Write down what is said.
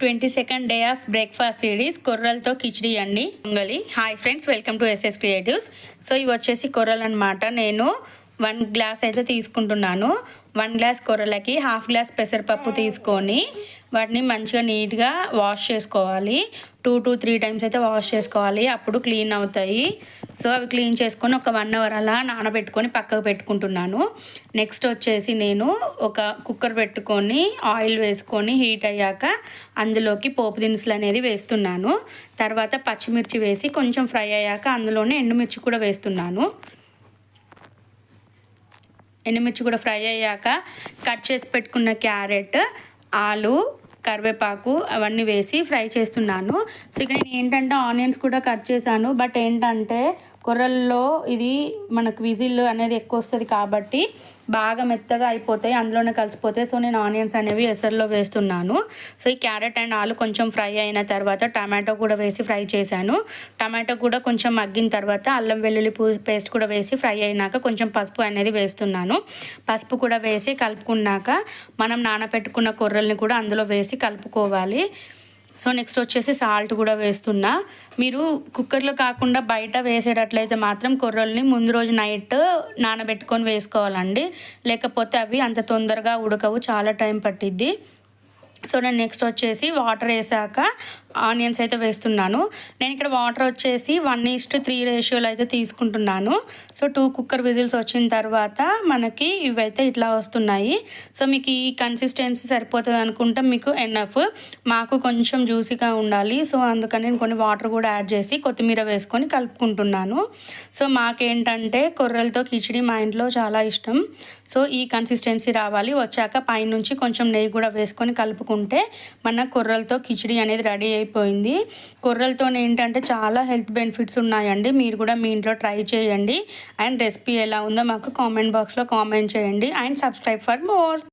22nd day of breakfast series కొర్రలతో కిచిడి అండి పొంగలి. Hi friends, welcome to SS Creatives. So ఇవి వచ్చేసి కొర్రలు అనమాట. నేను 1 గ్లాస్ అయితే తీసుకుంటున్నాను. 1 గ్లాస్ కొర్రలకి 1/2 గ్లాస్ పెసరపప్పు తీసుకొని వాటిని మంచిగా నీట్గా వాష్ చేసుకోవాలి. 2 to 3 టైమ్స్ అయితే వాష్ చేసుకోవాలి, అప్పుడు క్లీన్ అవుతాయి. సో అవి క్లీన్ చేసుకొని ఒక 1 అవర్ అలా నానబెట్టుకొని పక్కకు పెట్టుకుంటున్నాను. నెక్స్ట్ వచ్చేసి నేను ఒక కుక్కర్ పెట్టుకొని ఆయిల్ వేసుకొని హీట్ అయ్యాక అందులోకి పోపు దినుసులు అనేది వేస్తున్నాను. తర్వాత పచ్చిమిర్చి వేసి కొంచెం ఫ్రై అయ్యాక అందులోనే ఎండుమిర్చి కూడా వేస్తున్నాను. ఎండుమిర్చి కూడా ఫ్రై అయ్యాక కట్ చేసి పెట్టుకున్న క్యారెట్, ఆలు, కరివేపాకు అవన్నీ వేసి ఫ్రై చేస్తున్నాను. సో ఇక్కడ నేను ఏంటంటే ఆనియన్స్ కూడా కట్ చేశాను. బట్ ఏంటంటే కొర్రల్లో ఇది మనకు విజిల్ అనేది ఎక్కువ వస్తుంది కాబట్టి బాగా మెత్తగా అయిపోతాయి, అందులోనే కలిసిపోతాయి. సో నేను ఆనియన్స్ అనేవి ఎసరులో వేస్తున్నాను. సో ఈ క్యారెట్ అండ్ ఆలు కొంచెం ఫ్రై అయిన తర్వాత టమాటో కూడా వేసి ఫ్రై చేశాను. టమాటో కూడా కొంచెం మగ్గిన తర్వాత అల్లం వెల్లుల్లి పేస్ట్ కూడా వేసి ఫ్రై అయినాక కొంచెం పసుపు అనేది వేస్తున్నాను. పసుపు కూడా వేసి కలుపుకున్నాక మనం నానబెట్టుకున్న కొర్రల్ని కూడా అందులో వేసి కలుపుకోవాలి. సో నెక్స్ట్ వచ్చేసి సాల్ట్ కూడా వేస్తున్నా. మీరు కుక్కర్లో కాకుండా బయట వేసేటట్లయితే మాత్రం కొర్రల్ని ముందు రోజు నైట్ నానబెట్టుకొని వేసుకోవాలండి, లేకపోతే అవి అంత తొందరగా ఉడకవు, చాలా టైం పట్టిద్ది. సో నేను నెక్స్ట్ వచ్చేసి వాటర్ వేసాక ఆనియన్స్ అయితే వేస్తున్నాను. నేను ఇక్కడ వాటర్ వచ్చేసి 1:3 రేషియోలో అయితే తీసుకుంటున్నాను. సో 2 కుక్కర్ విజిల్స్ వచ్చిన తర్వాత మనకి ఇవైతే ఇట్లా వస్తున్నాయి. సో మీకు ఈ కన్సిస్టెన్సీ సరిపోతుంది అనుకుంటే మీకు ఎనఫ్. మాకు కొంచెం జ్యూసీగా ఉండాలి, సో అందుకని నేను కొన్ని వాటర్ కూడా యాడ్ చేసి కొత్తిమీర వేసుకొని కలుపుకుంటున్నాను. సో మాకేంటంటే కొర్రలతో కిచిడి మా ఇంట్లో చాలా ఇష్టం. సో ఈ కన్సిస్టెన్సీ రావాలి. వచ్చాక పైనుంచి కొంచెం నెయ్యి కూడా వేసుకొని కలుపుకుంటే మన కొర్రలతో కిచిడి అనేది రెడీ అయిపోయింది. కొర్రలతో ఏంటంటే చాలా హెల్త్ బెనిఫిట్స్ ఉన్నాయండి. మీరు కూడా మీ ఇంట్లో ట్రై చేయండి. అండ్ రెసిపీ ఎలా ఉందో మాకు కామెంట్ బాక్స్లో కామెంట్ చేయండి. And subscribe for more.